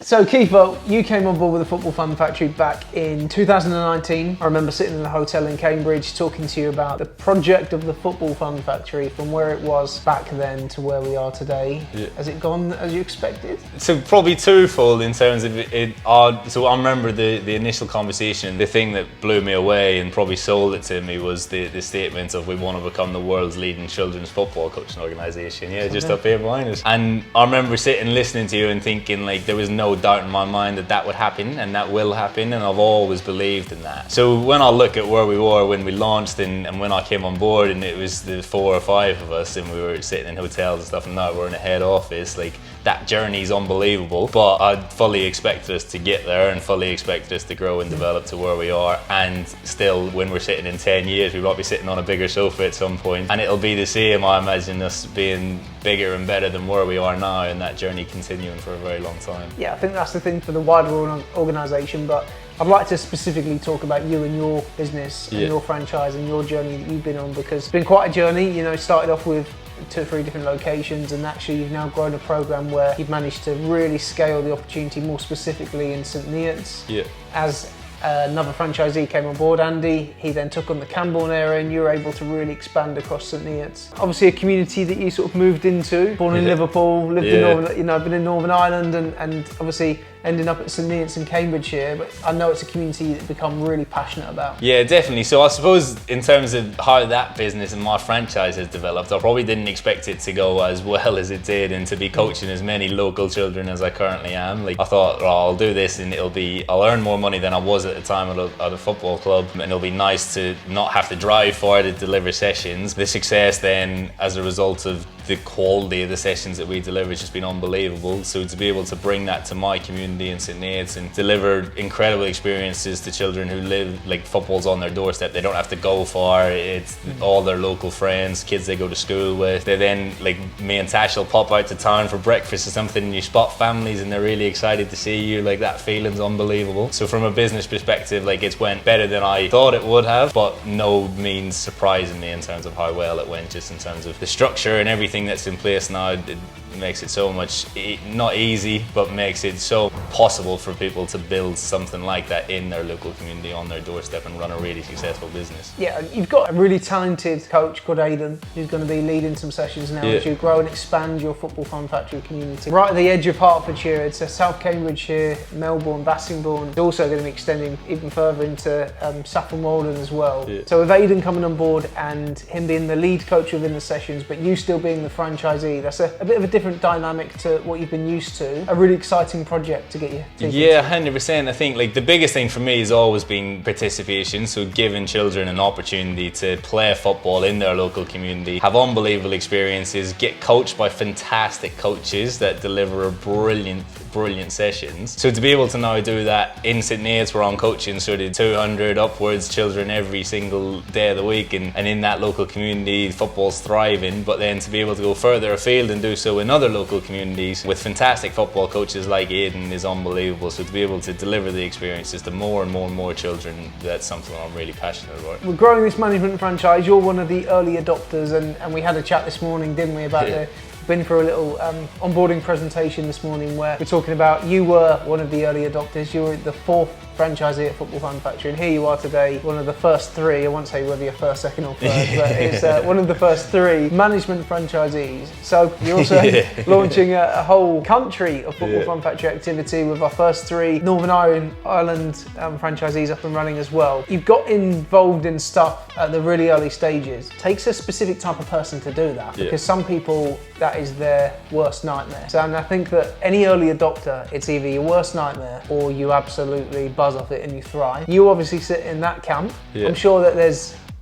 So Kiefer, you came on board with the Football Fun Factory back in 2019. I remember sitting in a hotel in Cambridge talking to you about the project of the Football Fun Factory, from where it was back then to where we are today. Yeah. Has it gone as you expected? So probably twofold in terms of it. So I remember the initial conversation. The thing that blew me away and probably sold it to me was the statement of, we want to become the world's leading children's football coaching organisation. Yeah, just up here behind us. And I remember sitting listening to you and thinking, like, there was no doubt in my mind that would happen and that will happen, and I've always believed in that. So when I look at where we were when we launched and when I came on board, and it was the 4 or 5 of us and we were sitting in hotels and stuff, and now we're in a head office, like, that journey is unbelievable. But I fully expected us to get there and fully expected us to grow and develop to where we are, and still when we're sitting in 10 years we might be sitting on a bigger sofa at some point, and it'll be the same. I imagine us being bigger and better than where we are now, and that journey continuing for a very long time. Yeah, I think that's the thing for the wider organisation, but I'd like to specifically talk about you and your business and your franchise and your journey that you've been on, because it's been quite a journey. You know, started off with 2 or 3 different locations, and actually you've now grown a program where you've managed to really scale the opportunity more specifically in St Neots. Yeah. As another franchisee came on board, Andy, he then took on the Camborne area, and you were able to really expand across St Neots. Obviously a community that you sort of moved into, born in Liverpool, lived in Northern, you know, been in Northern Ireland, and obviously ending up at St Neots in Cambridgeshire, but I know it's a community that you've become really passionate about. Yeah, definitely. So I suppose in terms of how that business and my franchise has developed, I probably didn't expect it to go as well as it did and to be coaching as many local children as I currently am. Like, I thought, well, I'll do this and I'll earn more money than I was at the time at a football club, and it'll be nice to not have to drive far to deliver sessions. The success then, as a result of the quality of the sessions that we deliver, has just been unbelievable. So to be able to bring that to my community in St Neots and deliver incredible experiences to children who live, like, football's on their doorstep. They don't have to go far. It's all their local friends, kids they go to school with. They then, like, me and Tash will pop out to town for breakfast or something, and you spot families and they're really excited to see you. Like, that feeling's unbelievable. So from a business perspective, like, it's went better than I thought it would have, but no means surprising me in terms of how well it went, just in terms of the structure and everything that's in place now. It makes it so much, not easy, but makes it so possible for people to build something like that in their local community, on their doorstep, and run a really successful business. Yeah, you've got a really talented coach called Aidan, who's going to be leading some sessions now as you grow and expand your Football Fun Factory community. Right at the edge of Hertfordshire, it's South Cambridgeshire, Melbourne, Bassingbourne. It's also going to be extending even further into Saffron Walden as well. Yeah. So with Aidan coming on board and him being the lead coach within the sessions, but you still being the franchisee, that's a bit of a different dynamic to what you've been used to. A really exciting project to get you to. Yeah, 100%. I think, like, the biggest thing for me has always been participation. So giving children an opportunity to play football in their local community, have unbelievable experiences, get coached by fantastic coaches that deliver brilliant sessions. So to be able to now do that in St Neots, where I'm coaching sort of 200 upwards children every single day of the week, and in that local community football's thriving, but then to be able to go further afield and do so in other local communities with fantastic football coaches like Aidan is unbelievable. So to be able to deliver the experiences to more and more children, that's something I'm really passionate about. We're growing this management franchise. You're one of the early adopters, and we had a chat this morning, didn't we, about been for a little onboarding presentation this morning where we're talking about you were one of the early adopters. You were the 4th franchisee at Football Fun Factory, and here you are today, one of the first 3. I won't say whether you're first, second or third, but it's one of the first 3 management franchisees. So you're also launching a whole country of Football Fun Factory activity with our first 3 Northern Ireland franchisees up and running as well. You've got involved in stuff at the really early stages. It takes a specific type of person to do that, because some people, that is their worst nightmare. So, and I think that any early adopter, it's either your worst nightmare or you absolutely buzz off it and you thrive. You obviously sit in that camp. I'm sure that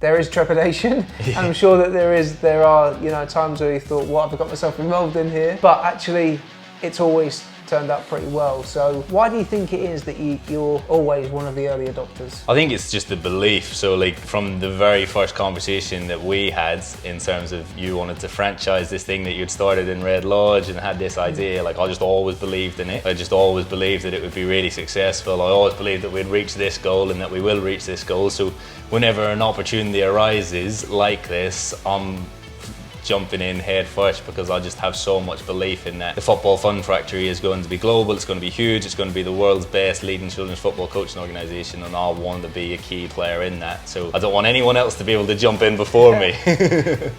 there is trepidation, and I'm sure that there are, you know, times where you thought, what have I got myself involved in here? But actually, it's always turned out pretty well. So why do you think it is that you're always one of the early adopters? I think it's just the belief. So, like, from the very first conversation that we had, in terms of you wanted to franchise this thing that you'd started in Red Lodge and had this idea, like, I just always believed in it. I just always believed that it would be really successful. I always believed that we'd reach this goal and that we will reach this goal. So whenever an opportunity arises like this, I'm jumping in head first, because I just have so much belief in that the Football Fun Factory is going to be global, it's going to be huge, it's going to be the world's best leading children's football coaching organisation, and I want to be a key player in that. So I don't want anyone else to be able to jump in before me.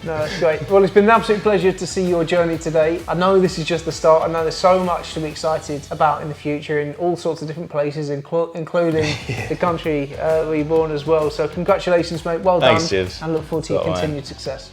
No, that's great. Well, it's been an absolute pleasure to see your journey today. I know this is just the start. I know there's so much to be excited about in the future in all sorts of different places, including the country where you're born as well. So congratulations, mate. Well done. Thanks, Jibs. And look forward to your continued success.